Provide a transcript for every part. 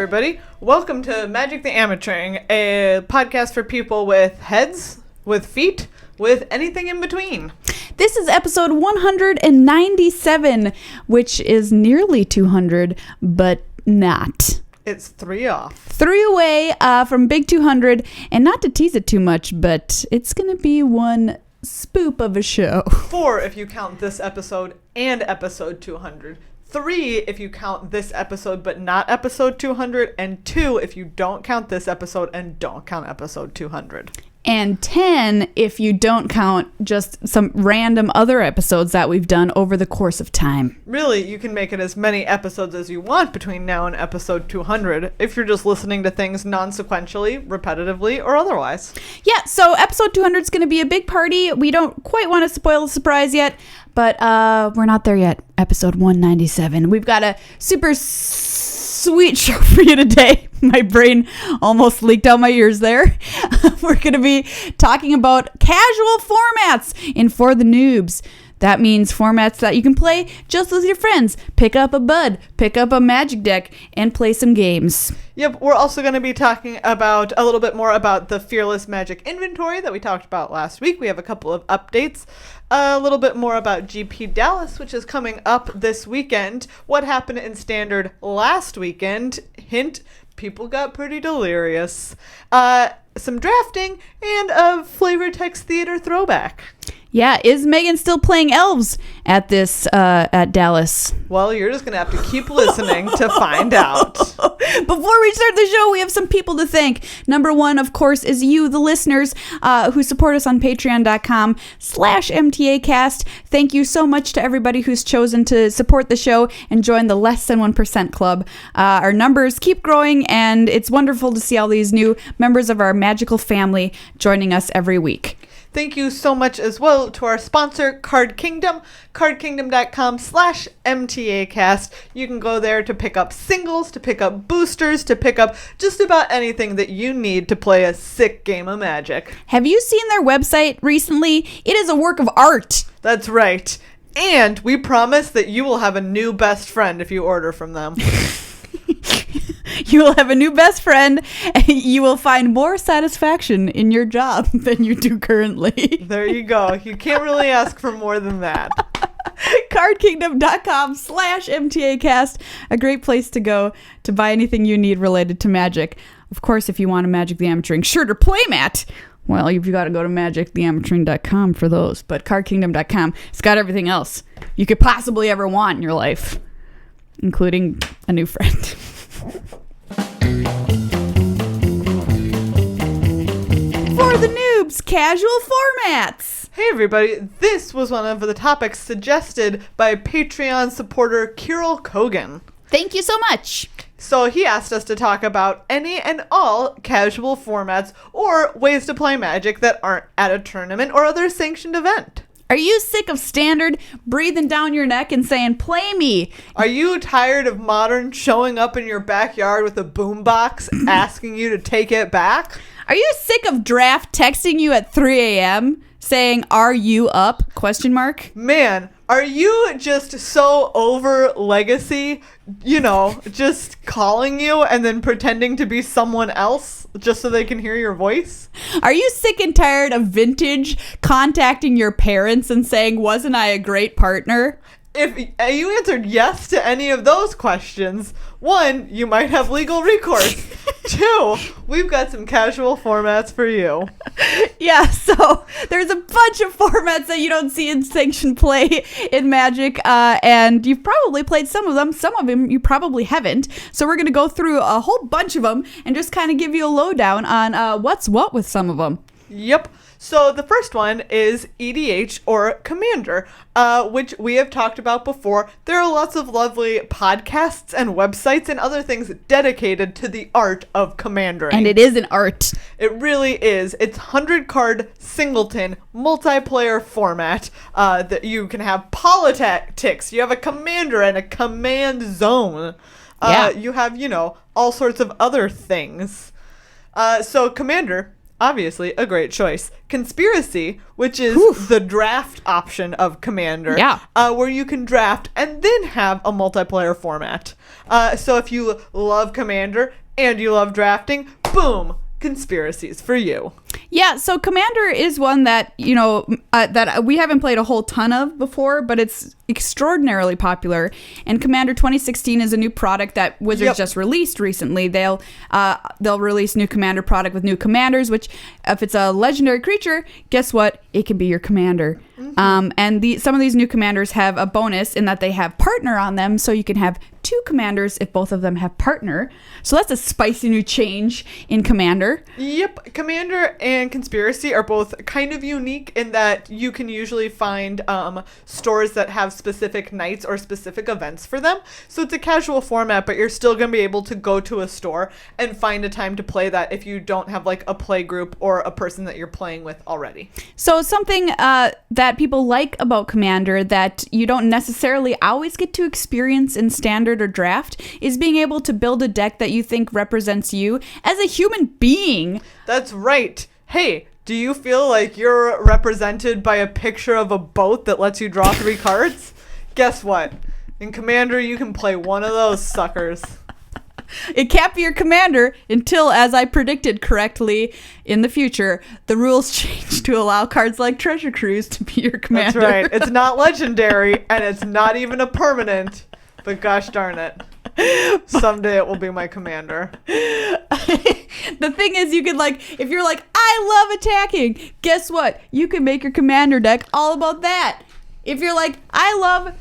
everybody. Welcome to Magic the Amateuring, a podcast for people with heads, with feet, with anything in between. This is episode 197, which is nearly 200, but not. It's 3 off. 3 away from Big 200, and not to tease it too much, but it's going to be one spoop of a show. 4 if you count this episode and episode 200. 3 if you count this episode but not episode 200, and 2 if you don't count this episode and don't count episode 200. And 10 if you don't count just some random other episodes that we've done over the course of time. Really, you can make it as many episodes as you want between now and episode 200 if you're just listening to things non-sequentially, repetitively, or otherwise. Yeah, so episode 200 is going to be a big party. We don't quite want to spoil the surprise yet, but we're not there yet. Episode 197. We've got a super sweet show for you today. My brain almost leaked out my ears there. We're going to be talking about casual formats in For the Noobs. That means formats that you can play just with your friends. Pick up a bud, pick up a magic deck, and play some games. Yep, we're also going to be talking about a little bit more about the Fearless Magic inventory that we talked about last week. We have a couple of updates. A little bit more about GP Dallas, which is coming up this weekend. What happened in Standard last weekend. Hint, people got pretty delirious. Some drafting, and a flavor text theater throwback. Yeah, is Meghan still playing Elves at this at Dallas? Well, you're just gonna have to keep listening to find out. Before we start the show, we have some people to thank. Number one, of course, is you, the listeners, who support us on patreon.com/MTAcast. Thank you so much to everybody who's chosen to support the show and join the Less Than 1% Club. Our numbers keep growing, and it's wonderful to see all these new members of our magical family joining us every week. Thank you so much as well to our sponsor, Card Kingdom, cardkingdom.com/MTAcast. You can go there to pick up singles, to pick up boosters, to pick up just about anything that you need to play a sick game of Magic. Have you seen their website recently? It is a work of art. That's right. And we promise that you will have a new best friend if you order from them. You will have a new best friend, and you will find more satisfaction in your job than you do currently. There you go. You can't really ask for more than that. Cardkingdom.com/MTAcast, a great place to go to buy anything you need related to Magic. Of course, if you want a Magic the Amateuring shirt or playmat, well, you've got to go to magictheamateuring.com for those. But cardkingdom.com, it's got everything else you could possibly ever want in your life, including a new friend. For the Noobs, casual formats. Hey everybody, this was one of the topics suggested by Patreon supporter Kirill Kogan. Thank you so much. So he asked us to talk about any and all casual formats or ways to play Magic that aren't at a tournament or other sanctioned event. Are you sick of Standard breathing down your neck and saying, play me? Are you tired of Modern showing up in your backyard with a boombox asking you to take it back? Are you sick of Draft texting you at 3 a.m. saying, are you up? ? Man, are you just so over Legacy? You know, just calling you and then pretending to be someone else just so they can hear your voice? Are you sick and tired of Vintage contacting your parents and saying, wasn't I a great partner? If you answered yes to any of those questions, 1, you might have legal recourse. 2, we've got some casual formats for you. Yeah, so there's a bunch of formats that you don't see in sanctioned play in Magic, and you've probably played some of them. Some of them you probably haven't. So we're going to go through a whole bunch of them and just kind of give you a lowdown on what's what with some of them. Yep. So the first one is EDH or Commander, which we have talked about before. There are lots of lovely podcasts and websites and other things dedicated to the art of Commandering. And it is an art. It really is. It's 100-card singleton multiplayer format that you can have politics. You have a commander and a command zone. You have, all sorts of other things. So Commander obviously a great choice. Conspiracy, which is the draft option of Commander, where you can draft and then have a multiplayer format. So if you love Commander and you love drafting, boom, Conspiracies for you. Yeah, so Commander is one that, that we haven't played a whole ton of before, but it's extraordinarily popular. And Commander 2016 is a new product that Wizards just released recently. They'll release new Commander product with new commanders, which if it's a legendary creature, guess what? It can be your commander. Mm-hmm. And some of these new commanders have a bonus in that they have partner on them, so you can have 2 commanders if both of them have partner. So that's a spicy new change in Commander. Yep, Commander and Conspiracy are both kind of unique in that you can usually find stores that have specific nights or specific events for them. So it's a casual format, but you're still going to be able to go to a store and find a time to play that if you don't have like a play group or a person that you're playing with already. So something that people like about Commander that you don't necessarily always get to experience in Standard or Draft is being able to build a deck that you think represents you as a human being. That's right. Hey, do you feel like you're represented by a picture of a boat that lets you draw 3 cards? Guess what? In Commander, you can play one of those suckers. It can't be your commander until, as I predicted correctly in the future, the rules change to allow cards like Treasure Cruise to be your commander. That's right. It's not legendary, and it's not even a permanent, but gosh darn it. Someday it will be my commander. The thing is, you could if you're like, I love attacking, guess what? You can make your commander deck all about that. If you're like, I love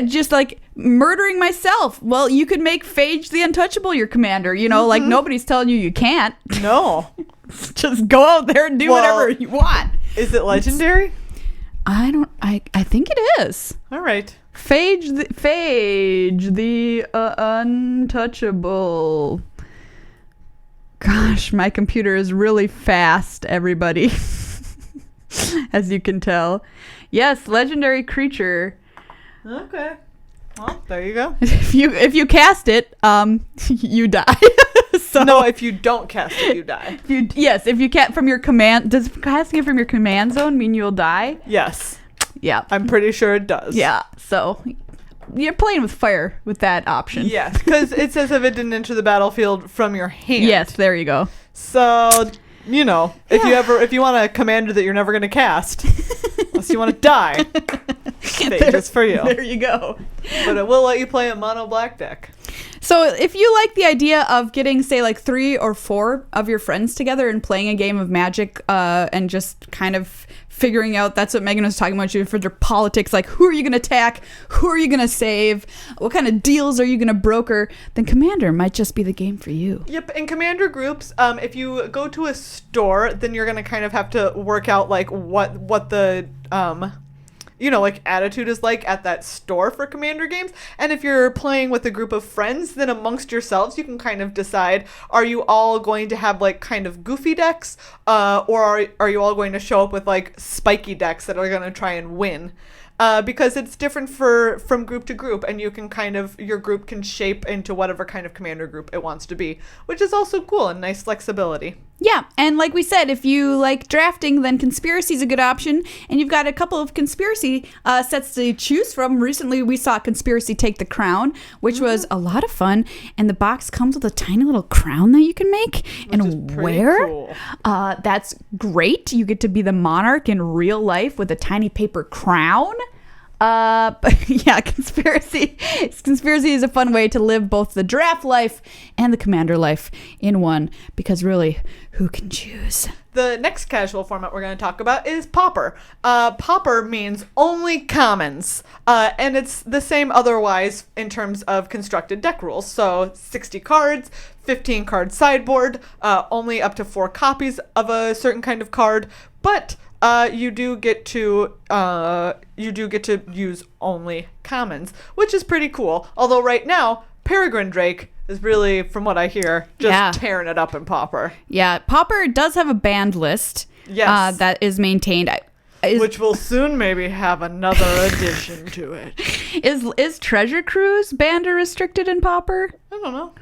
just murdering myself, well, you could make Phage the Untouchable your commander. Nobody's telling you can't. No. Just go out there and do whatever you want. Is it legendary? I think it is. All right. Phage the Untouchable. Gosh, my computer is really fast, everybody. As you can tell. Yes, legendary creature. Okay. Well, there you go. If you cast it, you die. So, no, if you don't cast it, you die. If you can't from your command, does casting it from your command zone mean you'll die? Yes. Yeah. I'm pretty sure it does. Yeah. So you're playing with fire with that option. Yes, because it says if it didn't enter the battlefield from your hand. Yes, there you go. So, if you want a commander that you're never going to cast, unless you want to die, Phage is for you. There you go. But it will let you play a mono black deck. So if you like the idea of getting, say, 3 or 4 of your friends together and playing a game of Magic and just kind of figuring out, that's what Meghan was talking about, for their politics, who are you going to attack? Who are you going to save? What kind of deals are you going to broker? Then Commander might just be the game for you. Yep, in Commander groups, if you go to a store, then you're going to kind of have to work out, what the attitude is like at that store for Commander games. And if you're playing with a group of friends, then amongst yourselves, you can kind of decide, are you all going to have kind of goofy decks? Or are you all going to show up with spiky decks that are going to try and win? Because it's different from group to group, and you can your group can shape into whatever kind of commander group it wants to be, which is also cool and nice flexibility. Yeah, and like we said, if you like drafting, then Conspiracy is a good option, and you've got a couple of Conspiracy sets to choose from. Recently, we saw Conspiracy Take the Crown, which was a lot of fun, and the box comes with a tiny little crown that you can make and wear. Cool. That's great. You get to be the monarch in real life with a tiny paper crown. But yeah, Conspiracy is a fun way to live both the draft life and the commander life in one, because really, who can choose? The next casual format we're going to talk about is Pauper. Pauper means only commons, and it's the same otherwise in terms of constructed deck rules. So 60 cards, 15 card sideboard, only up to 4 copies of a certain kind of card, but you do get to use only commons, which is pretty cool. Although right now, Peregrine Drake is really, from what I hear, just tearing it up in Pauper. Yeah, Pauper does have a banned list. Yes. That is maintained. Which will soon maybe have another addition to it. Is Treasure Cruise banned or restricted in Pauper? I don't know.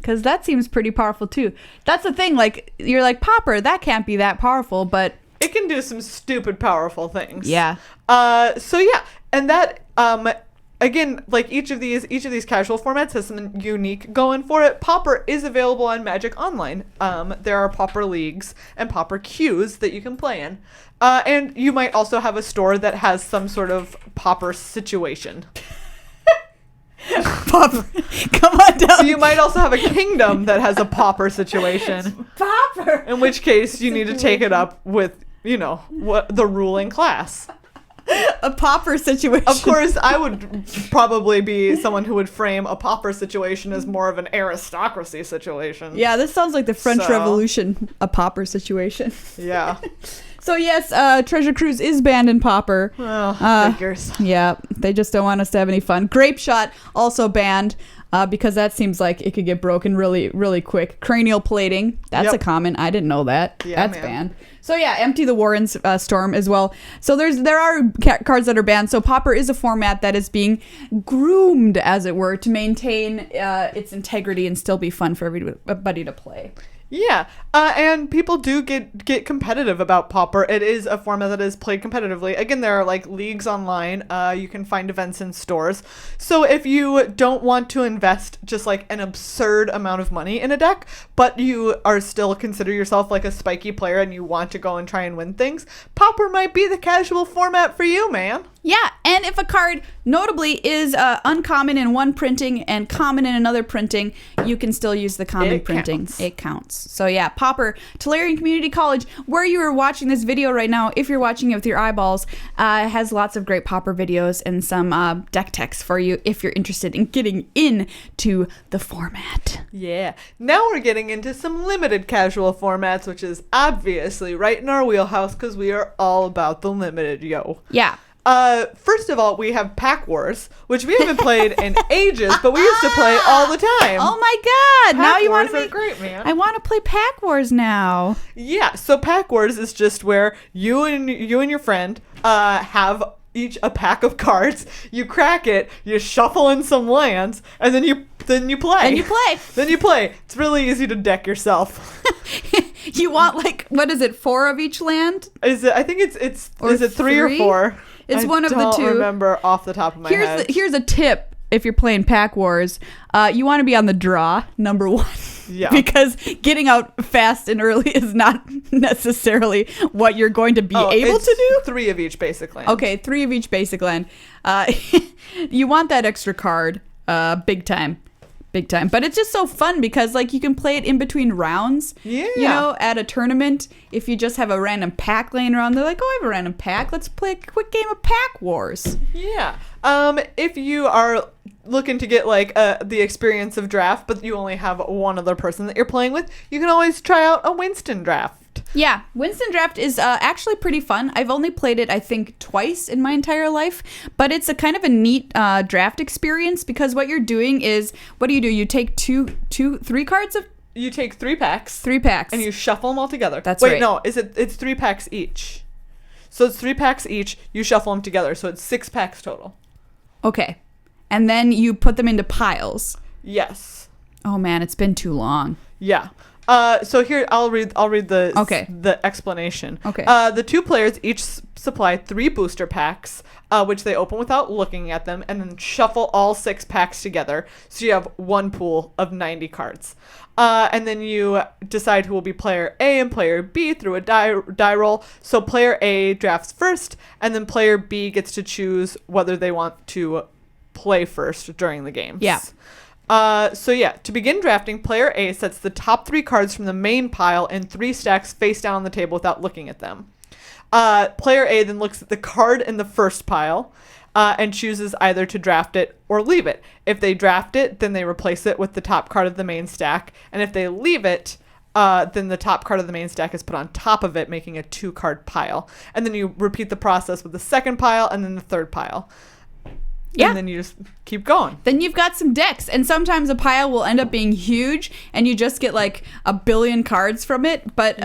Because that seems pretty powerful too. That's the thing. Like, you're like, Popper, that can't be that powerful, but it can do some stupid powerful things. Yeah. So yeah, and that again, like each of these casual formats has something unique going for it. Pauper is available on Magic Online. There are Pauper leagues and Pauper queues that you can play in. And you might also have a store that has some sort of Pauper situation. Pauper, come on down. So you might also have a kingdom that has a Pauper situation. Pauper. In which case you need to take it up with, what the ruling class. A pauper situation. Of course, I would probably be someone who would frame a pauper situation as more of an aristocracy situation. Yeah, this sounds like the French So- Revolution, a pauper situation. Yeah. So yes, Treasure Cruise is banned in Pauper. Well, figures. Yeah, they just don't want us to have any fun. Grape Shot also banned because that seems like it could get broken really, really quick. Cranial Plating, that's Yep. a common. I didn't know that. Yeah, That's man. banned. So yeah, Empty the Warren's Storm as well. So there are cards that are banned. So Pauper is a format that is being groomed, as it were, to maintain its integrity and still be fun for everybody to play. Yeah, and people do get competitive about Pauper. It is a format that is played competitively. Again, there are like leagues online. You can find events in stores. So if you don't want to invest just like an absurd amount of money in a deck, but you are still consider yourself like a spiky player and you want to go and try and win things, Pauper might be the casual format for you, man. Yeah, and if a card notably is uncommon in one printing and common in another printing, you can still use the common It printing. counts. It counts. So yeah, Pauper, Tolarian Community College, where you are watching this video right now, if you're watching it with your eyeballs, has lots of great Pauper videos and some deck techs for you if you're interested in getting into the format. Yeah. Now we're getting into some limited casual formats, which is obviously right in our wheelhouse because we are all about the limited, yo. Yeah. First of all, we have Pack Wars, which we haven't played in ages, but we used to play all the time. Oh my God! Now Pack you want Wars to are great, man. I want to play Pack Wars now. Yeah, so Pack Wars is just where you and your friend have each a pack of cards. You crack it, you shuffle in some lands, and then you play. And you play. Then you play. It's really easy to deck yourself. You want like what is it? 4 of each land? Is it? I think it's Or is it 3 or 4? It's I one of the don't two. remember off the top of my head. Here's a tip if you're playing Pack Wars. You want to be on the draw, number 1. Yeah. Because getting out fast and early is not necessarily what you're going to be able it's to do. 3 of each basic land. Okay, 3 of each basic land. You want that extra card, big time. Big time. But it's just so fun because like you can play it in between rounds. Yeah. You know, at a tournament, if you just have a random pack laying around, they're like, oh, I have a random pack. Let's play a quick game of Pack Wars. Yeah. If you are looking to get like the experience of draft, but you only have one other person that you're playing with, you can always try out a Winston draft. Yeah, Winston Draft is actually pretty fun. I've only played it, I think, twice in my entire life, but it's a kind of a neat draft experience because what you're doing is, what do? You take three cards of You take 3 packs. 3 packs. And you shuffle them all together. That's Wait, right. no, it's 3 packs each. So it's 3 packs each. You shuffle them together, so it's 6 packs total. Okay. And then you put them into piles. Yes. Oh man, it's been too long. Yeah. So here I'll read the explanation. Okay. The 2 players each supply 3 booster packs, which they open without looking at them, and then shuffle all 6 packs together. So you have one pool of 90 cards. And then you decide who will be player A and player B through a die roll. So player A drafts first, and then player B gets to choose whether they want to play first during the games. Yeah. So yeah, to begin drafting, player A sets the top 3 cards from the main pile in 3 stacks face down on the table without looking at them. Player A then looks at the card in the first pile and chooses either to draft it or leave it. If they draft it, then they replace it with the top card of the main stack. And if they leave it, then the top card of the main stack is put on top of it, making a 2-card pile. And then you repeat the process with the second pile and then the third pile. Yeah. And then you just keep going. Then you've got some decks, and sometimes a pile will end up being huge, and you just get like 1 billion cards from it. But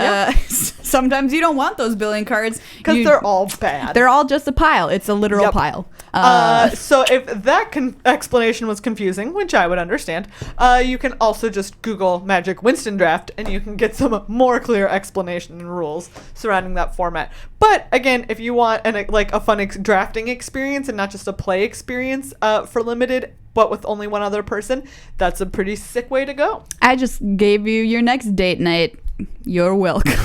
sometimes you don't want those 1 billion cards because they're all bad. They're all just a pile. It's a literal pile. So if that explanation was confusing, which I would understand, you can also just Google Magic Winston Draft, and you can get some more clear explanation and rules surrounding that format. But again, if you want a fun drafting experience and not just a play experience for limited, but with only one other person, that's a pretty sick way to go. I just gave you your next date night. You're welcome.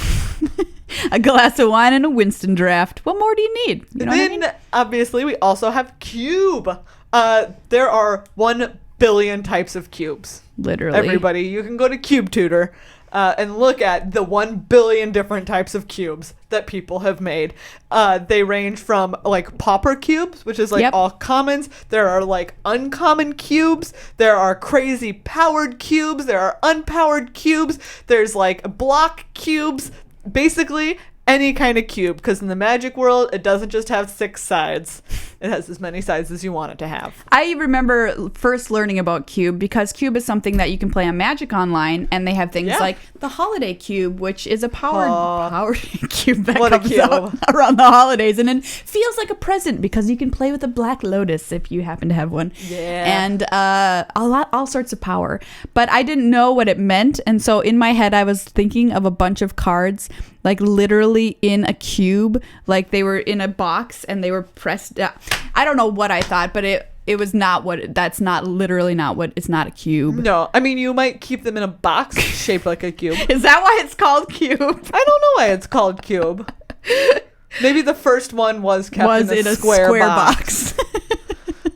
A glass of wine and a Winston Draft. What more do you need? You know then, obviously, we also have Cube. There are 1 billion types of cubes. Literally. Everybody, you can go to Cube Tutor and look at the 1 billion different types of cubes that people have made. They range from like pauper cubes, which is like all commons. There are like uncommon cubes. There are crazy powered cubes. There are unpowered cubes. There's like block cubes. Basically any kind of cube, because in the Magic world, it doesn't just have 6 sides. It has as many sides as you want it to have. I remember first learning about Cube because Cube is something that you can play on Magic Online, and they have things like the Holiday Cube, which is a powered cube that comes out around the holidays, and it feels like a present because you can play with a Black Lotus if you happen to have one. Yeah. And all sorts of power. But I didn't know what it meant, and so in my head I was thinking of a bunch of cards like literally in a cube, like they were in a box and they were pressed down. I don't know what I thought, but it was not what. That's not literally not what. It's not a cube. No, I mean you might keep them in a box shaped like a cube. Is that why it's called Cube? I don't know why it's called Cube. Maybe the first one was kept in a square box.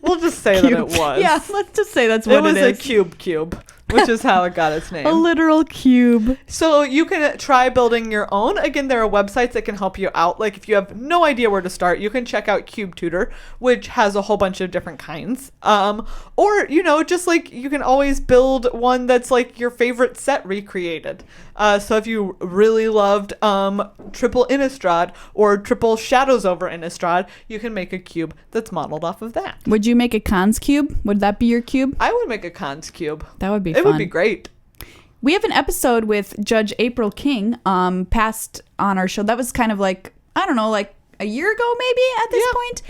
We'll just say that it was. Yeah, let's just say that's what it is. It was a cube. Which is how it got its name. A literal cube. So you can try building your own. Again, there are websites that can help you out. Like if you have no idea where to start, you can check out Cube Tutor, which has a whole bunch of different kinds. Or, just like you can always build one that's like your favorite set recreated. So if you really loved triple Innistrad or triple Shadows over Innistrad, you can make a cube that's modeled off of that. Would you make a cons cube? Would that be your cube? I would make a cons cube. That would be fun. It would be great. We have an episode with Judge April King passed on our show. That was kind of like, I don't know, like a year ago maybe at this point.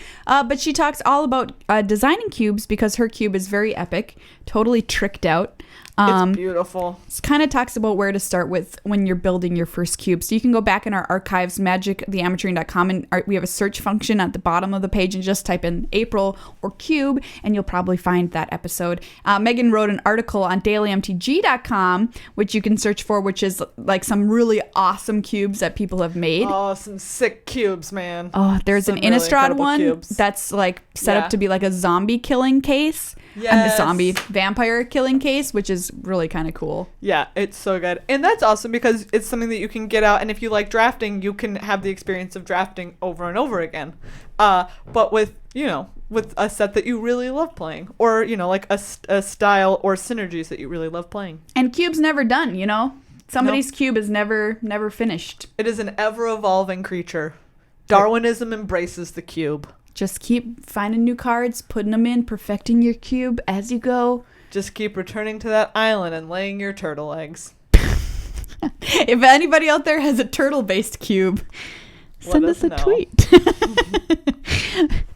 But she talks all about designing cubes because her cube is very epic, totally tricked out. It's beautiful. It kind of talks about where to start with when you're building your first cube. So you can go back in our archives, magictheamateuring.com, and we have a search function at the bottom of the page and just type in April or cube, and you'll probably find that episode. Meghan wrote an article on dailymtg.com, which you can search for, which is like some really awesome cubes that people have made. Oh, some sick cubes, man. Oh, there's some an Innistrad one cubes. That's like set up to be like a zombie killing case. And the zombie vampire killing case, which is really kind of cool. Yeah, it's so good. And that's awesome because it's something that you can get out. And if you like drafting, you can have the experience of drafting over and over again. But with a set that you really love playing, or, like a style or synergies that you really love playing. And cube's never done, Somebody's cube is never finished. It is an ever-evolving creature. Darwinism embraces the cube. Just keep finding new cards, putting them in, perfecting your cube as you go. Just keep returning to that island and laying your turtle eggs. If anybody out there has a turtle-based cube, send us a tweet.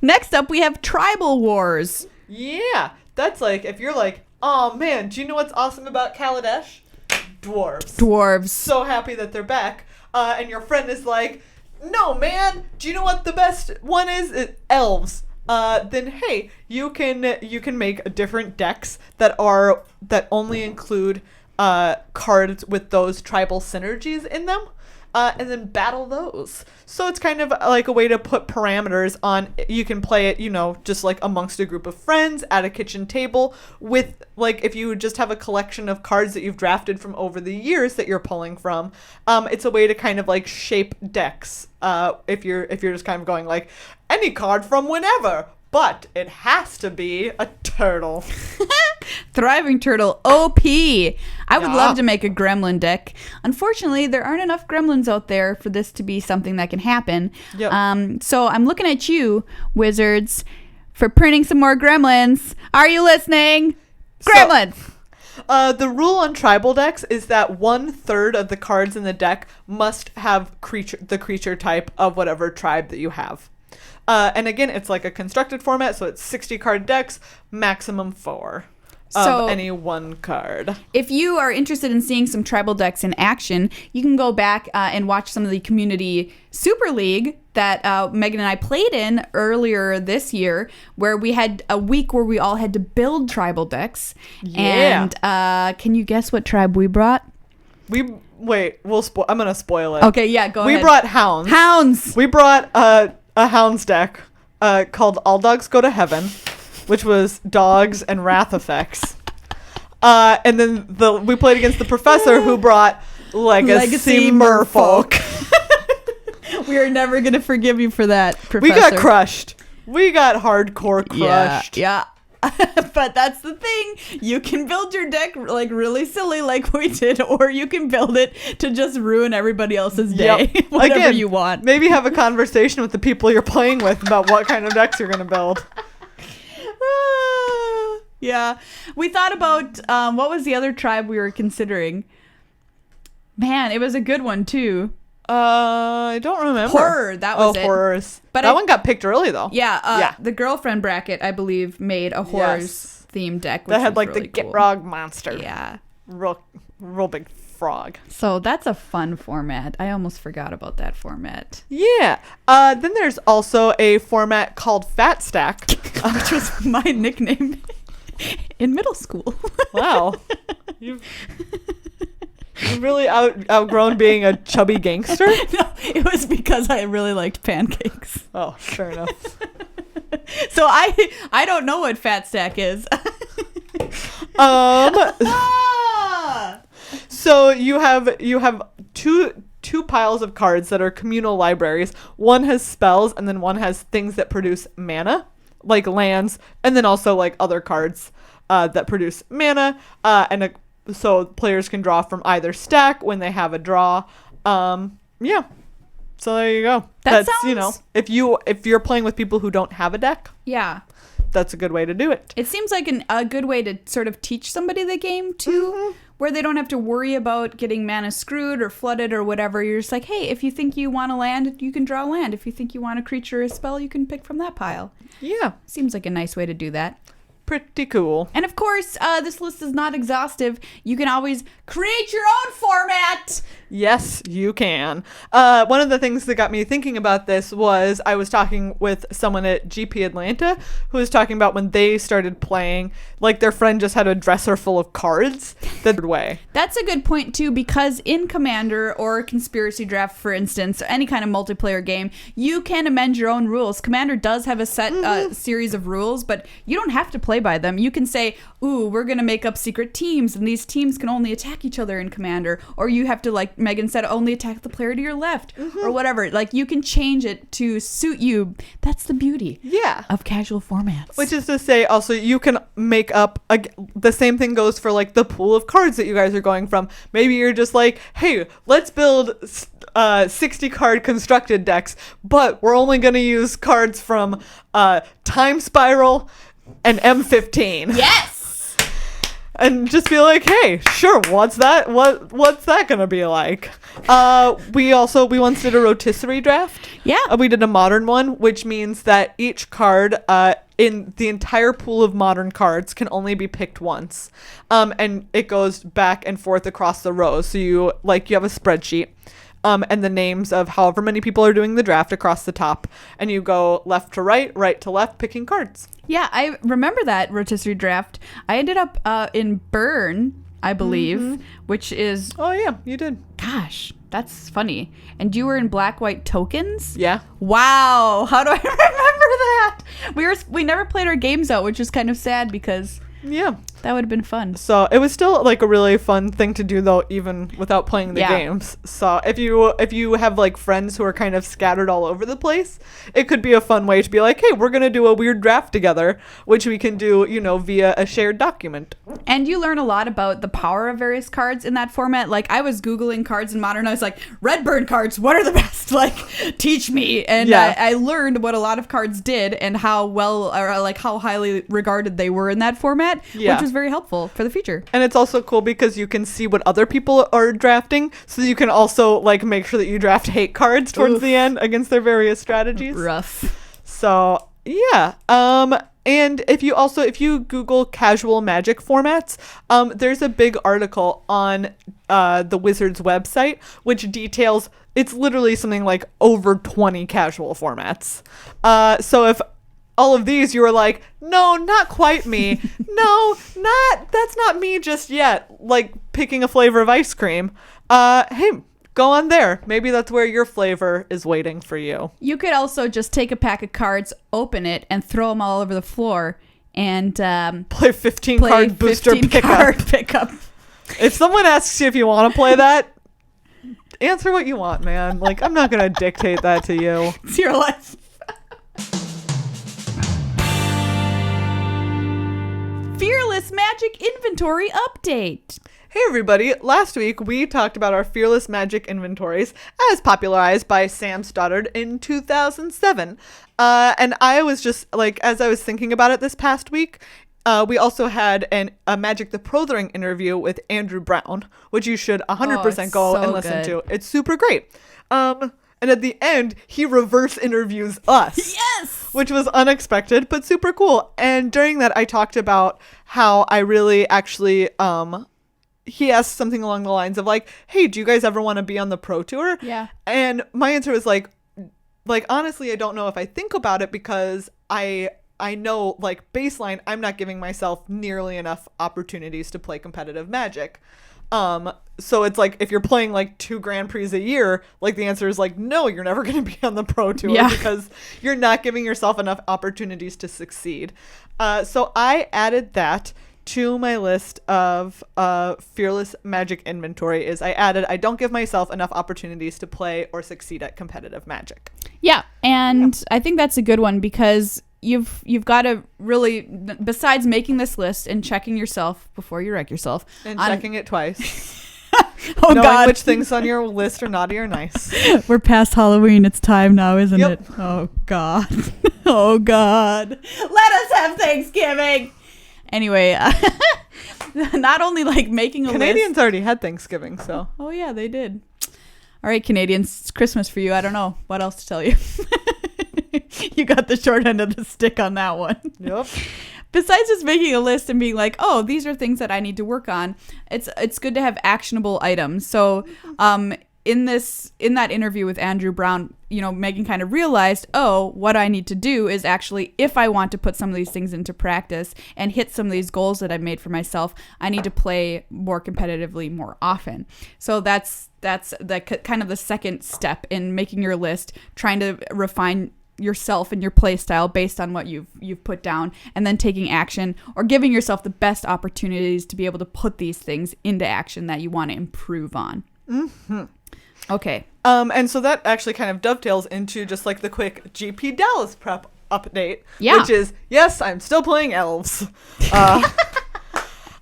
Next up, we have Tribal Wars. Yeah, that's like, if you're like, oh man, do you know what's awesome about Kaladesh? Dwarves. So happy that they're back. And your friend is like, no, man. Do you know what the best one is? Elves. Then hey, you can make different decks that only include cards with those tribal synergies in them, and then battle those. So it's kind of like a way to put parameters on. You can play it, just like amongst a group of friends at a kitchen table with, like, if you just have a collection of cards that you've drafted from over the years that you're pulling from. It's a way to kind of like shape decks. If you're just kind of going like any card from whenever, but it has to be a turtle. Thriving turtle, OP. I would love to make a gremlin deck. Unfortunately, there aren't enough gremlins out there for this to be something that can happen. Yep. So I'm looking at you, Wizards, for printing some more gremlins. Are you listening? Gremlins! The rule on tribal decks is that 1/3 of the cards in the deck must have the creature type of whatever tribe that you have. And again, it's like a constructed format, so it's 60 card decks, maximum 4 of any one card. If you are interested in seeing some tribal decks in action, you can go back and watch some of the Community Super League that Megan and I played in earlier this year, where we had a week where we all had to build tribal decks. Yeah. And can you guess what tribe we brought? I'm gonna spoil it. Okay, yeah, go ahead. We brought hounds. Hounds! We brought a hounds deck called All Dogs Go to Heaven, which was dogs and wrath effects. And then we played against the professor, who brought Legacy Merfolk. We are never going to forgive you for that, Professor. We got crushed. We got hardcore crushed. Yeah. But that's the thing. You can build your deck like really silly like we did, or you can build it to just ruin everybody else's day. Yep. Whatever Again, you want. Maybe have a conversation with the people you're playing with about what kind of decks you're going to build. Yeah. We thought about, what was the other tribe we were considering? Man, it was a good one too. I don't remember. Horror, that was it. Horrors. But that one got picked early though. Yeah, the girlfriend bracket, I believe, made a horrors themed deck. That had like really the cool. Gitrog monster. Yeah. Real big frog. So that's a fun format. I almost forgot about that format. Yeah. Then there's also a format called Fat Stack. Which was my nickname in middle school. Wow. You've really outgrown being a chubby gangster? No, it was because I really liked pancakes. Oh, fair enough. So I don't know what Fat Stack is. So you have two piles of cards that are communal libraries. One has spells, and then one has things that produce mana, like lands, and then also like other cards that produce mana, so players can draw from either stack when they have a draw. Yeah. So there you go. That's if you're playing with people who don't have a deck, yeah, that's a good way to do it. It seems like a good way to sort of teach somebody the game too, where they don't have to worry about getting mana screwed or flooded or whatever. You're just like, hey, if you think you want a land, you can draw a land. If you think you want a creature or a spell, you can pick from that pile. Yeah. Seems like a nice way to do that. Pretty cool. And of course, this list is not exhaustive. You can always create your own format. Yes, you can. One of the things that got me thinking about this was I was talking with someone at GP Atlanta who was talking about when they started playing, like their friend just had a dresser full of cards. That way. That's a good point too, because in Commander or Conspiracy Draft, for instance, or any kind of multiplayer game, you can amend your own rules. Commander does have a set series of rules, but you don't have to play by them. You can say, ooh, we're going to make up secret teams, and these teams can only attack each other in Commander. Or you have to, like Megan said, only attack the player to your left, or whatever. Like, you can change it to suit you. That's the beauty of casual formats. Which is to say, also, you can make up, the same thing goes for, like, the pool of cards that you guys are going from. Maybe you're just like, hey, let's build 60 card constructed decks, but we're only going to use cards from Time Spiral and M15. Yes! And just be like, hey, sure, what's that gonna be like? We once did a rotisserie draft. Yeah. We did a modern one, which means that each card in the entire pool of modern cards can only be picked once. And it goes back and forth across the rows. So you have a spreadsheet. And the names of however many people are doing the draft across the top. And you go left to right, right to left, picking cards. Yeah, I remember that rotisserie draft. I ended up in Burn, I believe, which is... Oh, yeah, you did. Gosh, that's funny. And you were in black-white tokens? Yeah. Wow, how do I remember that? We never played our games out, which is kind of sad because... Yeah. That would have been fun. So it was still like a really fun thing to do, though, even without playing the games. So if you have like friends who are kind of scattered all over the place, it could be a fun way to be like, hey, we're gonna do a weird draft together, which we can do, via a shared document. And you learn a lot about the power of various cards in that format. Like I was Googling cards in Modern. I was like, Redburn cards, what are the best? Like, teach me. And I learned what a lot of cards did and how well or like how highly regarded they were in that format, which was very helpful for the future. And it's also cool because you can see what other people are drafting, so you can also like make sure that you draft hate cards towards the end against their various strategies. Rough. So yeah. And if you Google casual Magic formats, there's a big article on the Wizards website which details, it's literally something like over 20 casual formats. So if all of these you were like, no, not quite me. No, that's not me just yet. Like picking a flavor of ice cream. Hey, go on there. Maybe that's where your flavor is waiting for you. You could also just take a pack of cards, open it, and throw them all over the floor and play 15 card booster pickup. If someone asks you if you want to play that, answer what you want, man. Like, I'm not going to dictate that to you. It's your life. Fearless Magic Inventory Update. Hey everybody, last week we talked about our Fearless Magic inventories as popularized by Sam Stoddard in 2007. And I was just, like, as I was thinking about it this past week, we also had a Magic the Prothering interview with Andrew Brown, which you should 100% go and listen to. It's super great. And at the end, he reverse interviews us. Yes! Which was unexpected, but super cool. And during that, I talked about how I really actually, he asked something along the lines of like, hey, do you guys ever want to be on the Pro Tour? Yeah. And my answer was like, honestly, I don't know if I think about it because I know, like, baseline, I'm not giving myself nearly enough opportunities to play competitive Magic. So it's like, if you're playing like 2 Grand Prix a year, like the answer is like, no, you're never going to be on the Pro Tour because you're not giving yourself enough opportunities to succeed. So I added that to my list of Fearless Magic inventory. I don't give myself enough opportunities to play or succeed at competitive Magic. Yeah, and I think that's a good one because you've got to really, besides making this list and checking yourself before you wreck yourself. And checking it twice. Oh, knowing God. which things on your list are naughty or nice. We're past Halloween. It's time now, isn't Yep. it? Oh, God. Oh, God. Let us have Thanksgiving. Anyway, not only like making a Canadians list. already had Thanksgiving, so. Oh, yeah, they did. All right, Canadians, it's Christmas for you. I don't know what else to tell you. You got the short end of the stick on that one. Yep. Besides just making a list and being like, oh, these are things that I need to work on, it's good to have actionable items. So in that interview with Andrew Brown, Meghan kind of realized, oh, what I need to do is actually, if I want to put some of these things into practice and hit some of these goals that I've made for myself, I need to play more competitively more often. So that's the kind of the second step in making your list, trying to refine yourself and your play style based on what you've put down, and then taking action or giving yourself the best opportunities to be able to put these things into action that you want to improve on. Mm-hmm. Okay. And so that actually kind of dovetails into just like the quick GP Dallas prep update, yeah. Which is, yes, I'm still playing Elves.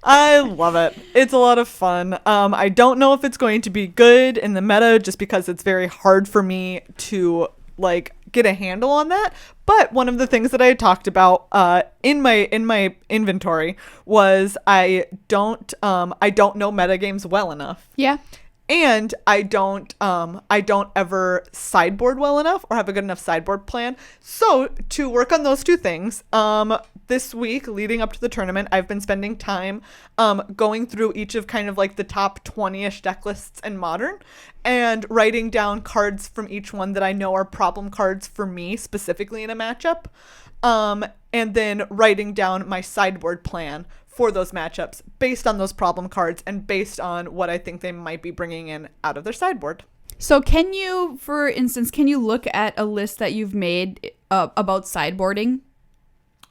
I love it. It's a lot of fun. I don't know if it's going to be good in the meta just because it's very hard for me to like get a handle on that. But one of the things that I had talked about in my inventory was I don't know metagames well enough. Yeah. And I don't ever sideboard well enough or have a good enough sideboard plan. So to work on those two things, this week leading up to the tournament, I've been spending time going through each of kind of like the top 20-ish deck lists in Modern and writing down cards from each one that I know are problem cards for me specifically in a matchup. And then writing down my sideboard plan for those matchups based on those problem cards and based on what I think they might be bringing in out of their sideboard. So can you, for instance, look at a list that you've made about sideboarding?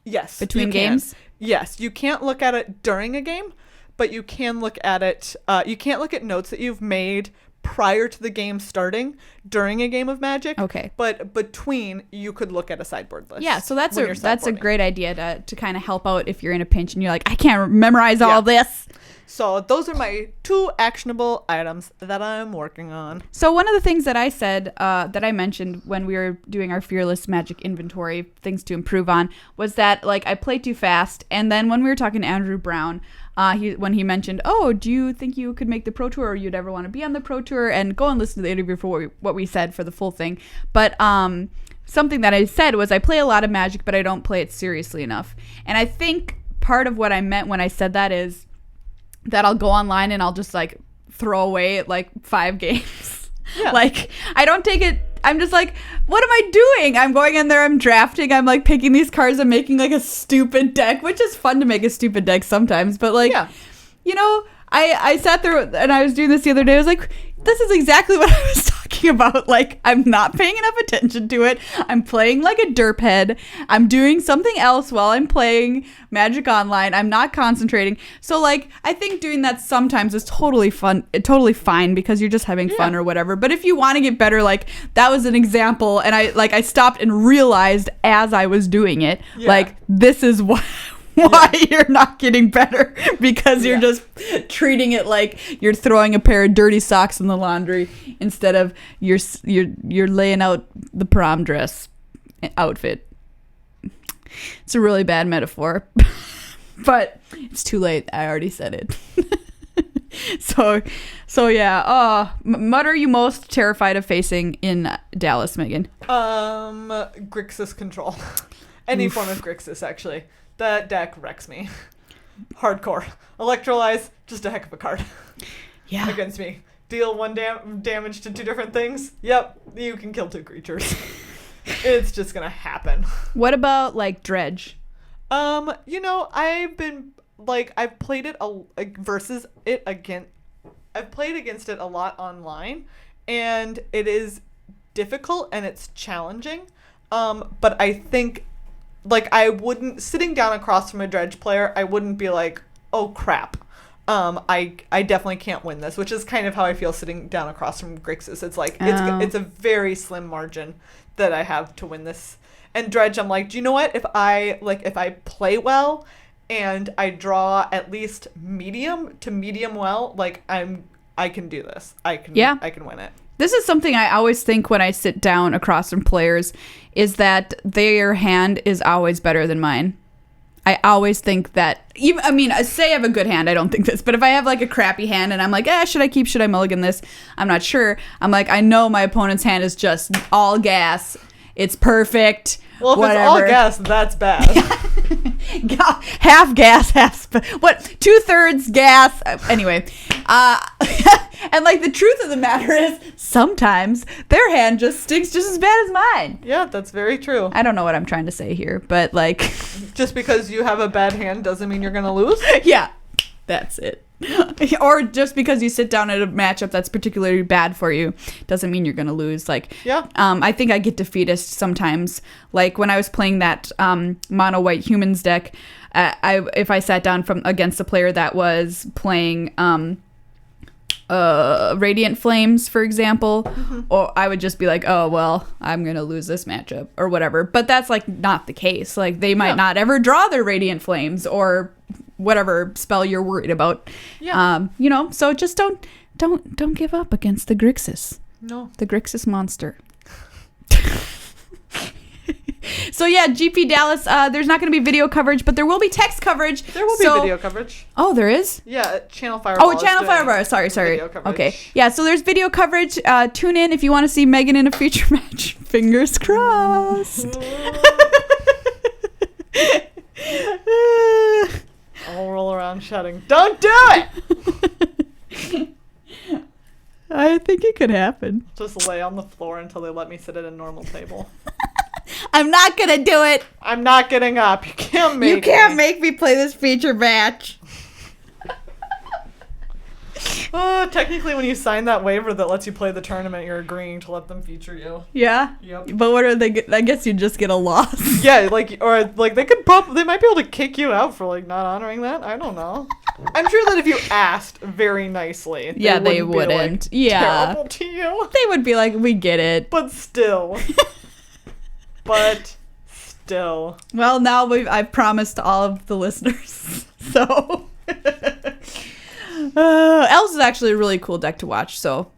Yes. Between games? Yes, you can't look at it during a game, but you can look at it. You can't look at notes that you've made prior to the game starting during a game of Magic. Okay. But between, you could look at a sideboard list. Yeah, so that's when a you're that's a sideboarding. great idea to kind of help out if you're in a pinch and you're like, I can't memorize all this. So those are my 2 actionable items that I'm working on. So one of the things that I said, that I mentioned when we were doing our Fearless Magic inventory, things to improve on, was that like I play too fast. And then when we were talking to Andrew Brown, when he mentioned, oh, do you think you could make the Pro Tour or you'd ever want to be on the Pro Tour? And go and listen to the interview for what we said for the full thing. But something that I said was I play a lot of Magic, but I don't play it seriously enough. And I think part of what I meant when I said that is that I'll go online and I'll just like throw away like 5 games. Yeah. Like I don't take it. I'm just like, what am I doing? I'm going in there, I'm drafting, I'm like picking these cards, I'm making like a stupid deck, which is fun to make a stupid deck sometimes. But like, you know, I sat there and I was doing this the other day. I was like, this is exactly what I was talking about. Like, I'm not paying enough attention to it. I'm playing like a derp head. I'm doing something else while I'm playing Magic Online. I'm not concentrating. So, like, I think doing that sometimes is totally fun, totally fine because you're just having fun or whatever. But if you want to get better, like, that was an example. And I stopped and realized as I was doing it, like, this is why you're not getting better, because you're just treating it like you're throwing a pair of dirty socks in the laundry instead of you're laying out the prom dress outfit. It's a really bad metaphor, but it's too late. I already said it. So yeah. What are you most terrified of facing in Dallas, Megan? Grixis control. Any form of Grixis, actually. That deck wrecks me. Hardcore. Electrolyze, just a heck of a card. Yeah. Against me. Deal 1 damage to 2 different things. Yep, you can kill 2 creatures. It's just gonna happen. What about like Dredge? You know, I've played it versus it again. I've played against it a lot online, and it is difficult and it's challenging. But I think, like, I wouldn't, sitting down across from a Dredge player, I wouldn't be like, oh crap, I definitely can't win this, which is kind of how I feel sitting down across from Grixis. It's like, it's a very slim margin that I have to win this. And Dredge, I'm like, do you know what? If I play well and I draw at least medium to medium well, like, I can do this. I can win it. This is something I always think when I sit down across from players, is that their hand is always better than mine. I always think that, say I have a good hand, I don't think this, but if I have like a crappy hand and I'm like, should I mulligan this? I'm not sure. I'm like, I know my opponent's hand is just all gas. It's perfect. Well, if whatever. It's all gas, that's bad. Half gas, half 2/3 gas. Anyway, and like the truth of the matter is, sometimes their hand just stinks just as bad as mine. Yeah, that's very true. I don't know what I'm trying to say here, but like, just because you have a bad hand doesn't mean you're gonna lose. Yeah, that's it. Or just because you sit down at a matchup that's particularly bad for you doesn't mean you're gonna lose. Like, I think I get defeatist sometimes. Like when I was playing that mono white humans deck, if I sat down against a player that was playing Radiant Flames, for example, or I would just be like, oh well, I'm gonna lose this matchup or whatever. But that's like not the case. Like they might not ever draw their Radiant Flames or whatever spell you're worried about. So just don't give up against the Grixis. No, the Grixis monster. So yeah, GP Dallas, there's not going to be video coverage, but there will be text coverage. There will be video coverage. Oh, there is? Yeah, Channel Fireball. Oh, Channel Fireball. Sorry. Video coverage. Okay. Yeah, so there's video coverage. Tune in if you want to see Megan in a feature match. Fingers crossed. I'll roll around shouting, "Don't do it!" I think it could happen. Just lay on the floor until they let me sit at a normal table. I'm not gonna do it. I'm not getting up. You can't make me play this feature match. Technically, when you sign that waiver that lets you play the tournament, you're agreeing to let them feature you. Yeah? Yep. But what are they? I guess you just get a loss. Yeah, they might be able to kick you out for not honoring that. I don't know. I'm sure that if you asked very nicely, they wouldn't. Terrible to you. They would be like, we get it. But still. Well, now I've promised all of the listeners. So, Elves is actually a really cool deck to watch. So,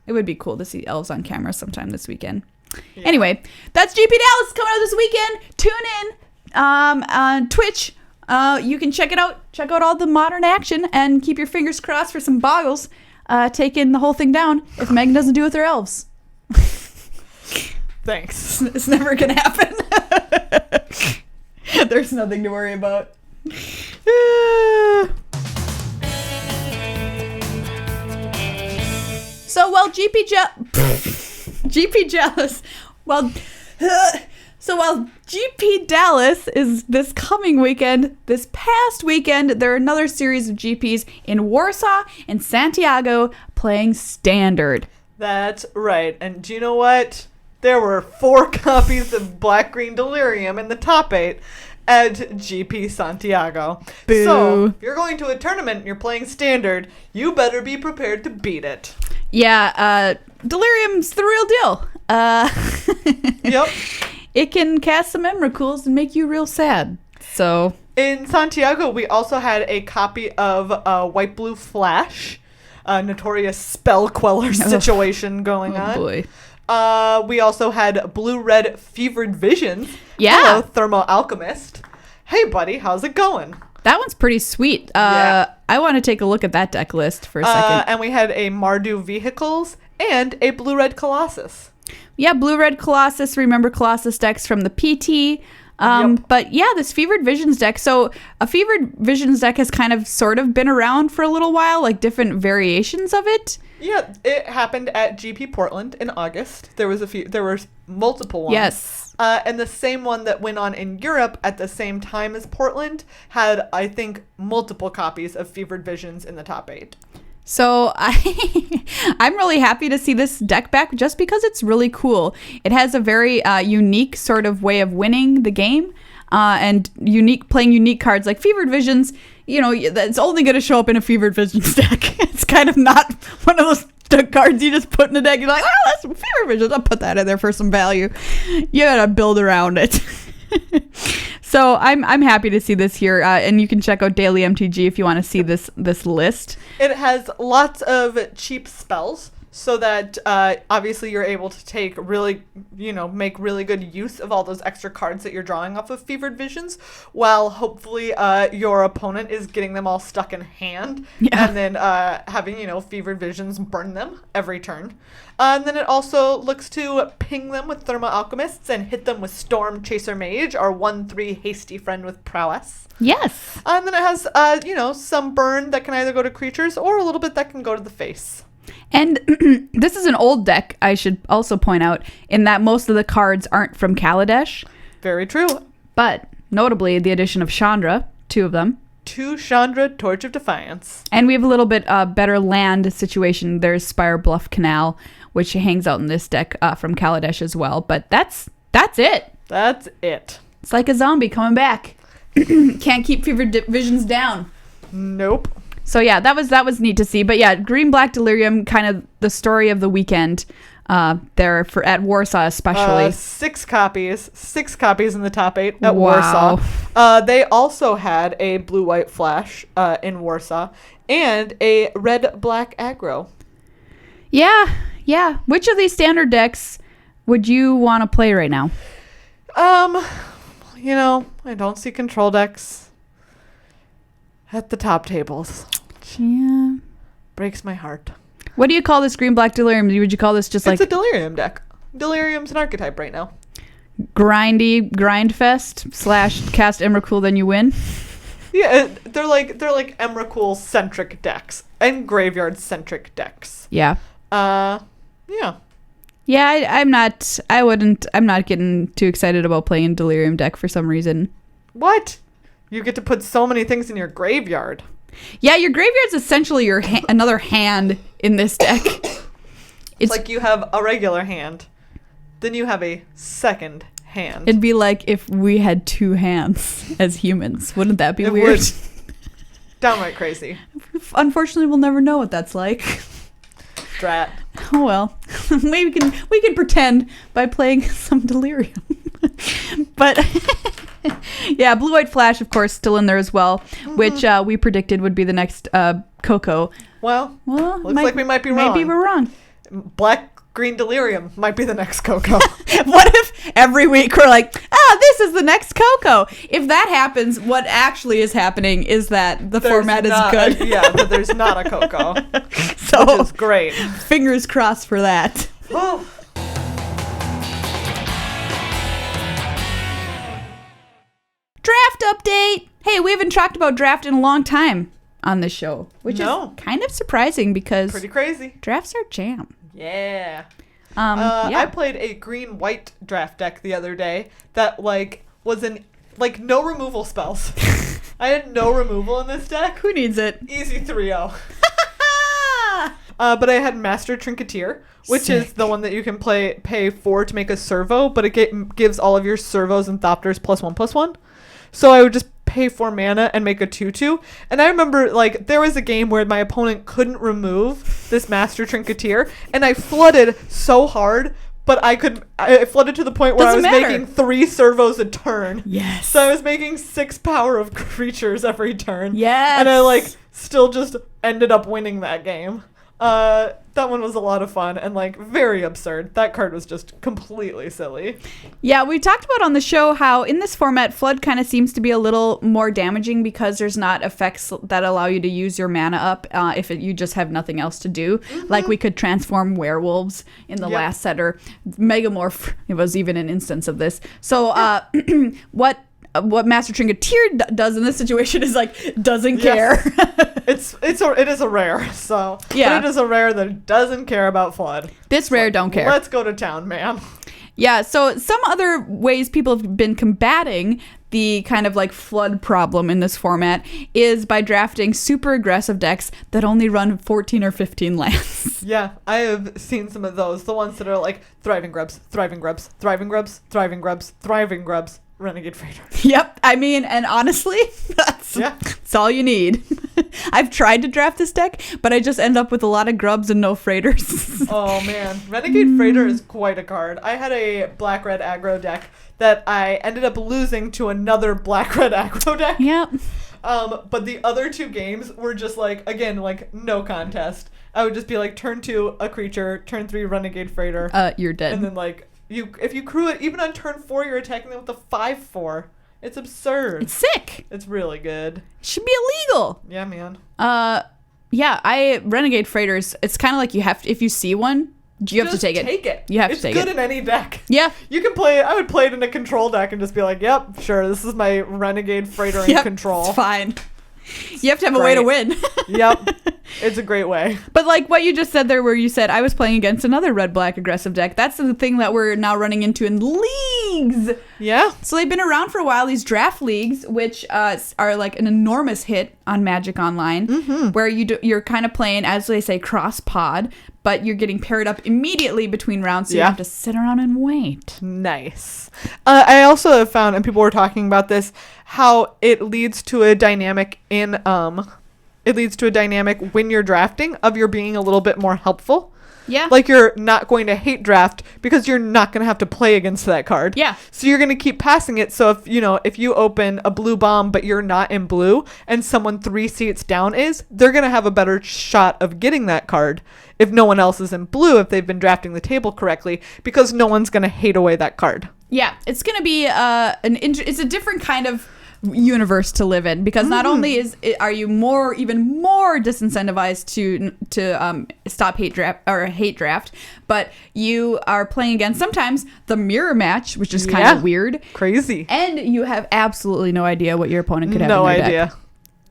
it would be cool to see Elves on camera sometime this weekend. Yeah. Anyway, that's GP Dallas coming out this weekend. Tune in on Twitch. You can check it out. Check out all the modern action and keep your fingers crossed for some boggles taking the whole thing down if Meghan doesn't do it with her elves. Thanks. It's never gonna happen. There's nothing to worry about. So while GP Jealous, while GP Dallas is this coming weekend, this past weekend, there are another series of GPs in Warsaw and Santiago playing Standard. That's right. And do you know what? There were 4 copies of Black Green Delirium in the top 8 at GP Santiago. Boo. So, if you're going to a tournament and you're playing Standard, you better be prepared to beat it. Yeah, Delirium's the real deal. Yep. It can cast some Emrakuls and make you real sad. So in Santiago, we also had a copy of White Blue Flash, a notorious spell queller situation going on. Boy. We also had Blue Red Fevered Visions. Yeah. Hello, Thermo Alchemist. Hey, buddy, how's it going? That one's pretty sweet. Yeah. I want to take a look at that deck list for a second. And we had a Mardu Vehicles and a Blue Red Colossus. Yeah, Blue Red Colossus. Remember Colossus decks from the PT. Yep. But yeah, this Fevered Visions deck. So a Fevered Visions deck has kind of sort of been around for a little while, like different variations of it. Yeah, it happened at GP Portland in August. There were multiple ones. Yes. And the same one that went on in Europe at the same time as Portland had, I think, multiple copies of Fevered Visions in the top 8. So I'm really happy to see this deck back just because it's really cool. It has a very unique sort of way of winning the game and playing unique cards like Fevered Visions. You know, it's only going to show up in a Fevered Visions deck. It's kind of not one of those cards you just put in a deck. You're like, oh, that's Fevered Visions. I'll put that in there for some value. You got to build around it. So I'm happy to see this here, and you can check out Daily MTG if you want to see this list. It has lots of cheap spells, so that obviously you're able to make really good use of all those extra cards that you're drawing off of Fevered Visions, while hopefully your opponent is getting them all stuck in hand, and then having Fevered Visions burn them every turn. And then it also looks to ping them with Thermo Alchemists and hit them with Storm Chaser Mage, our 1/3 hasty friend with prowess. Yes. And then it has some burn that can either go to creatures or a little bit that can go to the face. And this is an old deck, I should also point out, in that most of the cards aren't from Kaladesh. Very true. But notably, the addition of Chandra, 2 of them. 2 Chandra, Torch of Defiance. And we have a little bit better land situation. There's Spire Bluff Canal, which hangs out in this deck from Kaladesh as well. But that's it. That's it. It's like a zombie coming back. Can't keep Fevered Visions down. Nope. So yeah, that was neat to see. But yeah, Green Black Delirium, kind of the story of the weekend there at Warsaw especially. 6 copies in the top 8 at Wow. Warsaw. They also had a Blue White Flash in Warsaw and a Red Black Aggro. Yeah. Which of these standard decks would you want to play right now? I don't see control decks at the top tables. Yeah. Breaks my heart. What do you call this Green Black Delirium? Would you call this just It's a Delirium deck. Delirium's an archetype right now. Grindy grind fest / cast Emrakul then you win? Yeah, they're like Emrakul centric decks and graveyard centric decks. Yeah. Yeah. Yeah, I'm not getting too excited about playing Delirium deck for some reason. What? You get to put so many things in your graveyard. Yeah, your graveyard's essentially your another hand in this deck. It's like you have a regular hand, then you have a second hand. It'd be like if we had two hands as humans. Wouldn't that be weird? Would. Downright crazy. Unfortunately, we'll never know what that's like. Drat. Oh well. Maybe we can pretend by playing some Delirium. But yeah, Blue White Flash, of course, still in there as well, which we predicted would be the next Coco. Well, looks like we might be wrong. Maybe we're wrong. Black Green Delirium might be the next Coco. What if every week we're like, this is the next Coco? If that happens, what actually is happening is that the format is good. But there's not a Coco. So, which is great. Fingers crossed for that. Draft update. Hey, we haven't talked about draft in a long time on this show, which is kind of surprising because pretty crazy. Drafts are jam. Yeah. Yeah. I played a green-white draft deck the other day that was no removal spells. I had no removal in this deck. Who needs it? Easy 3-0. But I had Master Trinketeer, which is the one that you can pay 4 to make a servo, but it gives all of your servos and thopters +1/+1. So I would just pay 4 mana and make a 2/2. And I remember there was a game where my opponent couldn't remove this Master Trinketeer, and I flooded so hard, but I flooded to the point where I was making 3 servos a turn. Yes. So I was making 6 power of creatures every turn. Yes. And I still just ended up winning that game. That one was a lot of fun and very absurd. That card was just completely silly. Yeah, we talked about on the show how in this format, Flood kind of seems to be a little more damaging because there's not effects that allow you to use your mana up if you just have nothing else to do. Like we could transform werewolves in the last set, or Megamorph. It was even an instance of this. So what Master Trinketeer does in this situation is doesn't care. It is a rare, so yeah. But it is a rare that doesn't care about Flood. This rare don't care. Let's go to town, man. Yeah, so some other ways people have been combating the kind of Flood problem in this format is by drafting super aggressive decks that only run 14 or 15 lands. Yeah, I have seen some of those. The ones that are Thriving Grubs, Thriving Grubs, Thriving Grubs, Thriving Grubs, Thriving Grubs, Renegade Freighter. Yep, I mean, and honestly, that's all you need. I've tried to draft this deck, but I just end up with a lot of grubs and no freighters. Oh man, Renegade Freighter is quite a card. I had a black-red aggro deck that I ended up losing to another black-red aggro deck. Yep. But the other 2 games were just no contest. I would just be turn 2 a creature, turn 3 Renegade Freighter. You're dead. And then if you crew it, even on turn 4, you're attacking them with a 5/4. It's absurd. It's sick. It's really good. It should be illegal. Yeah, man. Yeah, Renegade Freighters, it's kind of you have to, if you see one, you have to take it. Take it. You have to take it. It's good in any deck. Yeah. You can play it. I would play it in a control deck and just be yep, sure, this is my Renegade Freighter in control. It's fine. You have to have a way to win. Yep. It's a great way. But what you just said there, where you said I was playing against another red-black aggressive deck, that's the thing that we're now running into in leagues. Yeah. So they've been around for a while, these draft leagues, which are an enormous hit on Magic Online, where you're kind of playing, as they say, cross-pod, but you're getting paired up immediately between rounds, so you have to sit around and wait. Nice. I also have found, and people were talking about this, how it leads to a dynamic when you're drafting of your being a little bit more helpful. Yeah. You're not going to hate draft because you're not going to have to play against that card. Yeah. So you're going to keep passing it. So if you open a blue bomb but you're not in blue and someone 3 seats down is, they're going to have a better shot of getting that card if no one else is in blue, if they've been drafting the table correctly, because no one's going to hate away that card. Yeah. It's going to be it's a different kind of universe to live in, because not only are you even more disincentivized to stop hate draft, but you are playing against sometimes the mirror match, which is kind of weird, crazy, and you have absolutely no idea what your opponent could have. No in their idea. Deck.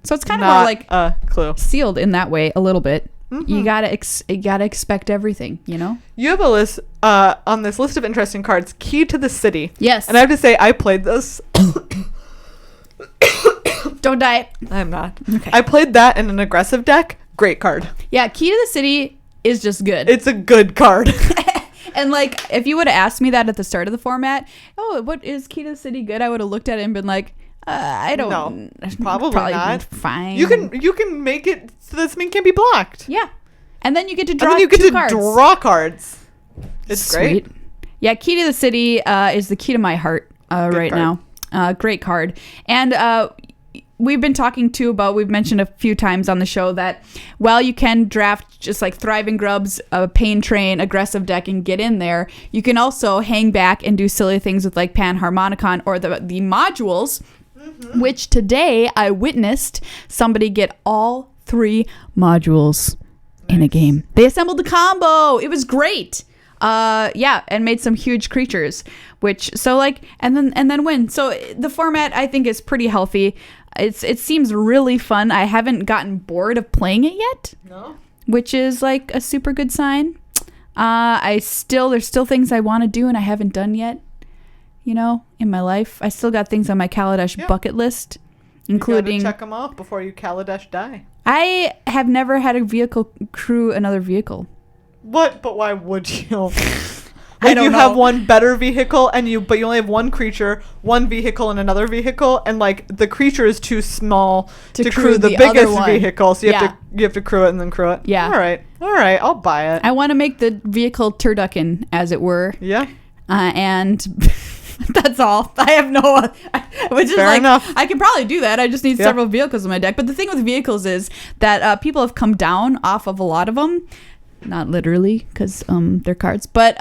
So it's kind Not of more a clue. Sealed in that way a little bit. You gotta expect everything, You have a list on this list of interesting cards, Key to the City. Yes. And I have to say, I played this Don't die. I'm not. Okay. I played that in an aggressive deck. Great card. Yeah, Key to the City is just good. It's a good card. And like, if you would have asked me that at the start of the format, oh, what is Key to the City good? I would have looked at it and been like, I don't know. Probably not. Fine. You can make it so this thing can be blocked. Yeah. And then you get to draw and then you get two to cards. draw cards. It's Sweet. great. Yeah, Key to the City is the key to my heart right card. now. Great card. And we've been talking too about, we've mentioned a few times on the show that while you can draft just like Thriving Grubs, a Pain Train, aggressive deck and get in there, you can also hang back and do silly things with like Panharmonicon or the modules, which today I witnessed somebody get all 3 modules in a game. They assembled the combo. It was great. And made some huge creatures, and then win. So the format I think is pretty healthy. It seems really fun. I haven't gotten bored of playing it yet. No. Which is like a super good sign. There's still things I want to do and I haven't done yet. In my life, I still got things on my Kaladesh bucket list, including you gotta check them off before you Kaladesh die. I have never had a vehicle crew another vehicle. What? But why would you? I don't know. Have one better vehicle but you only have one creature, one vehicle, and another vehicle, and like the creature is too small to crew the biggest vehicle, so you have to crew it and then crew it. Yeah. All right, I'll buy it. I want to make the vehicle turducken, as it were. Yeah. And that's all. I have no. Which is Fair enough. I can probably do that. I just need several vehicles in my deck. But the thing with vehicles is that people have come down off of a lot of them. Not literally, because they're cards. But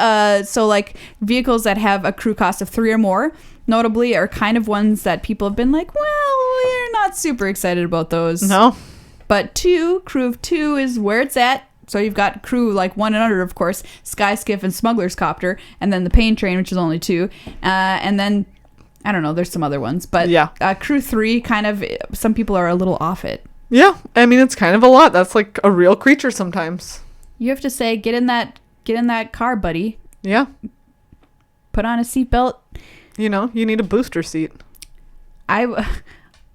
so like vehicles that have a crew cost of 3 or more, notably, are kind of ones that people have been like, well, we're not super excited about those. No. But crew of 2 is where it's at. So you've got crew like 1 and under, of course, Sky Skiff and Smuggler's Copter, and then the Pain Train, which is only 2. And then, I don't know, there's some other ones. But crew 3, kind of, some people are a little off it. Yeah, I mean, it's kind of a lot. That's like a real creature sometimes. You have to say, get in that car, buddy. Yeah. Put on a seatbelt. You need a booster seat. I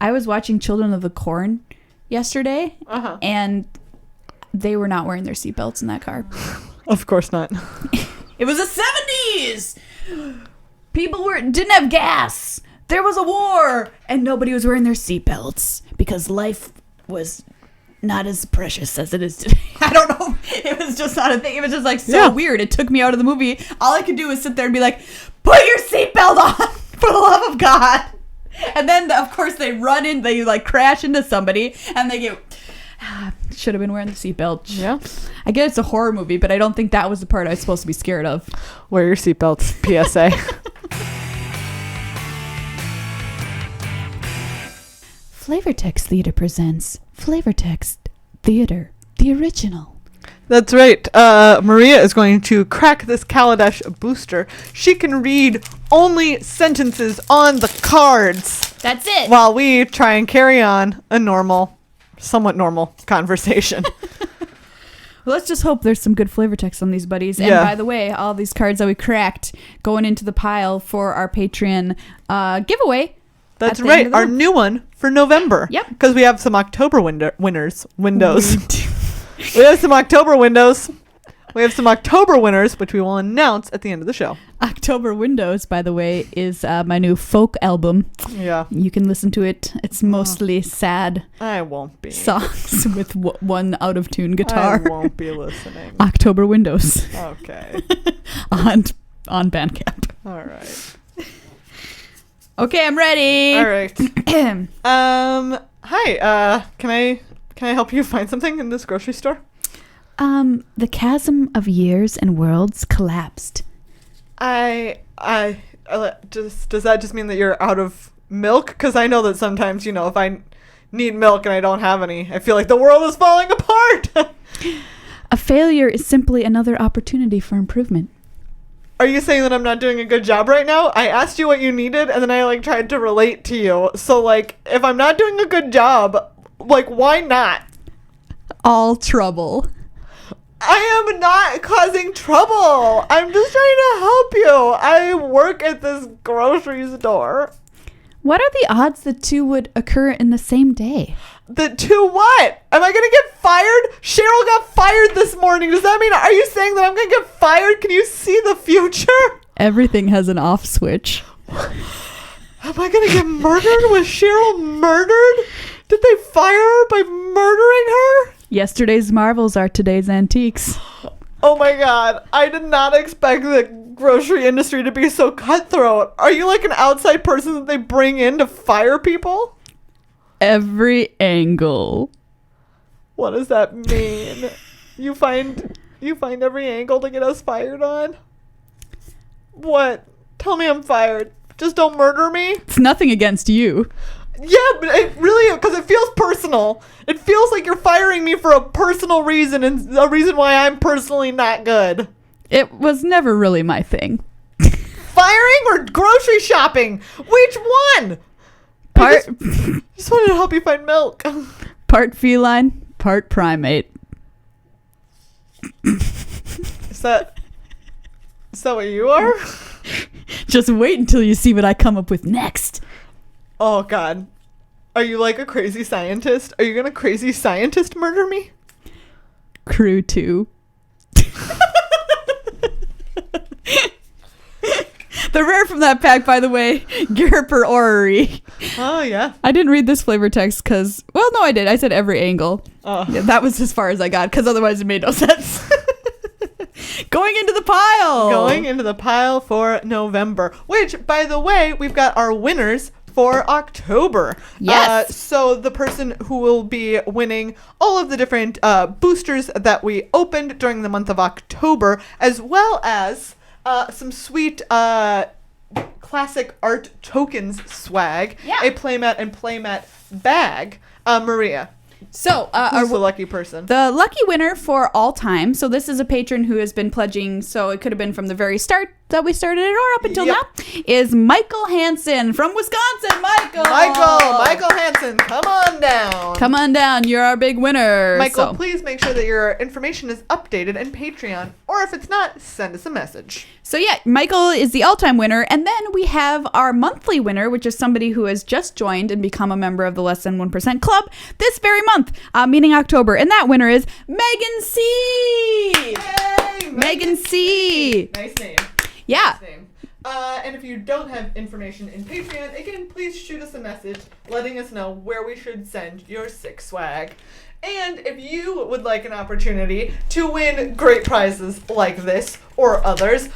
was watching Children of the Corn yesterday, and they were not wearing their seatbelts in that car. Of course not. It was the 70s. People didn't have gas. There was a war, and nobody was wearing their seatbelts because life was not as precious as it is today. I don't know. It was just not a thing. It was just like so weird. It took me out of the movie. All I could do was sit there and be like, put your seatbelt on for the love of God. And then, of course, they run in, they like crash into somebody and they get, should have been wearing the seatbelt. Yeah. I get it's a horror movie, but I don't think that was the part I was supposed to be scared of. Wear your seatbelts, PSA. Flavortext Theater presents Flavortext Theater, the original. That's right. Maria is going to crack this Kaladesh booster. She can read only sentences on the cards. That's it. While we try and carry on a somewhat normal conversation. Well, let's just hope there's some good flavor text on these buddies. And by the way, all these cards that we cracked going into the pile for our Patreon giveaway. That's right. Our new one for November. Yep. Because we have some October windows. We have some October windows. We have some October winners, which we will announce at the end of the show. October Windows, by the way, is my new folk album. Yeah. You can listen to it. It's mostly sad. I won't be. Songs with one out-of-tune guitar. I won't be listening. October Windows. Okay. on Bandcamp. All right. Okay, I'm ready. All right. Hi. Can I help you find something in this grocery store? The chasm of years and worlds collapsed. Does that just mean that you're out of milk? Because I know that sometimes, if I need milk and I don't have any, I feel like the world is falling apart. A failure is simply another opportunity for improvement. Are you saying that I'm not doing a good job right now? I asked you what you needed, and then I tried to relate to you. So if I'm not doing a good job, why not? All trouble. I am not causing trouble. I'm just trying to help you. I work at this grocery store. What are the odds the two would occur in the same day? The two what? Am I gonna get fired? Cheryl got fired this morning. Does that mean, are you saying that I'm gonna get fired? Can you see the future? Everything has an off switch. Am I gonna get murdered? Was Cheryl murdered? Did they fire her by murdering her? Yesterday's marvels are today's antiques. Oh my god, I did not expect the grocery industry to be so cutthroat. Are you like an outside person that they bring in to fire people? Every angle. What does that mean? You find every angle to get us fired on? What? Tell me I'm fired. Just don't murder me? It's nothing against you. Yeah, but it really, because it feels personal. It feels like you're firing me for a personal reason and a reason why I'm personally not good. It was never really my thing. Firing or grocery shopping? Which one? Part Just wanted to help you find milk. part feline, part primate. Is that what you are? Just wait until you see what I come up with next. Oh god. Are you like a crazy scientist? Are you gonna crazy scientist murder me? Crew 2. The rare from that pack, by the way, Gerper Orrery. Oh yeah. I didn't read this flavor text because, well, no, I did. I said every angle. Oh. Yeah, that was as far as I got because otherwise it made no sense. Going into the pile. Going into the pile for November. Which, by the way, we've got our winners for October. Yes. So the person who will be winning all of the different boosters that we opened during the month of October, as well as some sweet classic art tokens swag, Yeah. a playmat and playmat bag. Maria, So, who's the lucky person? the lucky winner for all time, so this is a patron who has been pledging, so it could have been from the very start that we started it or up until Yep. now, is Michael Hansen from Wisconsin. Michael Hansen, come on down. Come on down, you're our big winner. Michael, So- please make sure that your information is updated in Patreon, or if it's not, send us a message. So yeah, Michael is the all-time winner, and then we have our monthly winner, which is somebody who has just joined and become a member of the Less Than 1% Club this very month, meaning October, and that winner is Megan C. Yay! Megan C. Nice name. Yeah. Nice name. And if you don't have information in Patreon, again, please shoot us a message letting us know where we should send your sick swag. And if you would like an opportunity to win great prizes like this or others,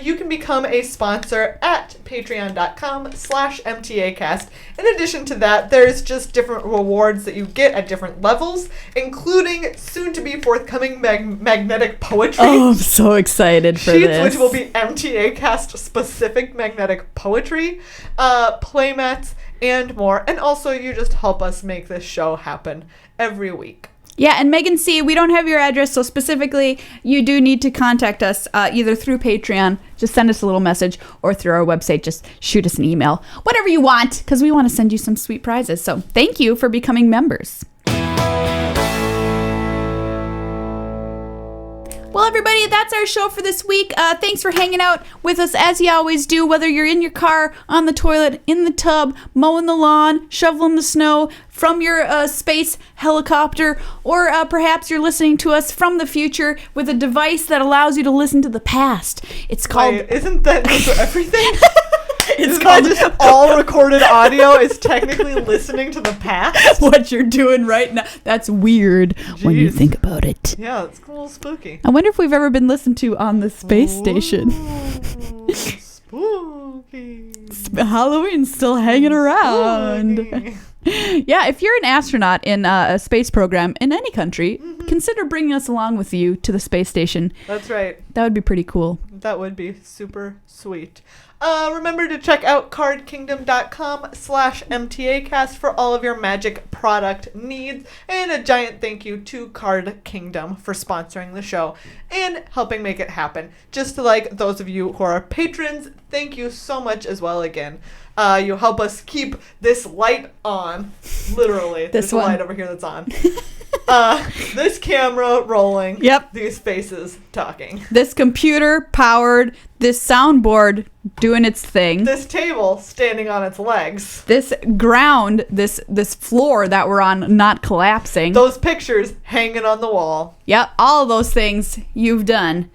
you can become a sponsor at patreon.com/MTAcast. In addition to that, there's just different rewards that you get at different levels, including soon to be forthcoming magnetic poetry. Oh, I'm so excited for Sheets, this. which will be MTA cast specific magnetic poetry, playmats, and more. And also, you just help us make this show happen every week. Yeah, and Megan C., we don't have your address, so specifically, you do need to contact us either through Patreon, just send us a little message, or through our website, just shoot us an email. Whatever you want, because we want to send you some sweet prizes. So thank you for becoming members. Well, everybody, that's our show for this week. Thanks for hanging out with us as you always do, whether you're in your car, on the toilet, in the tub, mowing the lawn, shoveling the snow, from your space helicopter, or perhaps you're listening to us from the future with a device that allows you to listen to the past. It's called... Wait, isn't that just everything? It's Isn't called that just all recorded audio is technically listening to the past? what you're doing right now. That's weird when you Jeez. think about it. Yeah, it's a little spooky. I wonder if we've ever been listened to on the space station. Ooh, spooky. Halloween's still hanging around. Spooky. Yeah, if you're an astronaut in a space program in any country, consider bringing us along with you to the space station. That's right. That would be pretty cool. That would be super sweet. Remember to check out cardkingdom.com/MTAcast for all of your magic product needs. And a giant thank you to Card Kingdom for sponsoring the show and helping make it happen. Just like those of you who are patrons, thank you so much as well again. You help us keep this light on. Literally. This There's a one. light over here that's on. This camera rolling. Yep. These faces talking. This computer powered, this soundboard doing its thing. This table standing on its legs. This ground, this floor that we're on not collapsing. Those pictures hanging on the wall. Yep, all of those things you've done.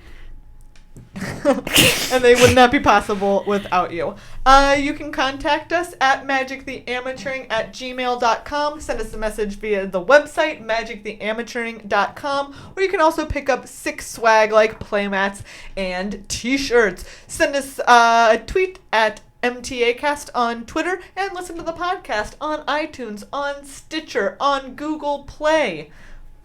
And they would not be possible without you. You can contact us at magictheamateuring@gmail.com. Send us a message via the website, magictheamateuring.com, where you can also pick up 6 swag like playmats and t-shirts. Send us a tweet at MTAcast on Twitter, and listen to the podcast on iTunes, on Stitcher, on Google Play,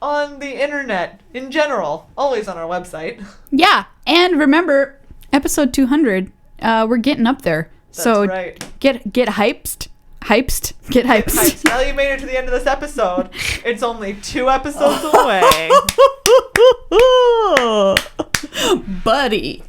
on the internet in general, always on our website. Yeah, and remember, episode 200, we're getting up there. That's so right. Get hyped. Get hyped. Now you made it to the end of this episode. It's only 2 episodes away. Buddy.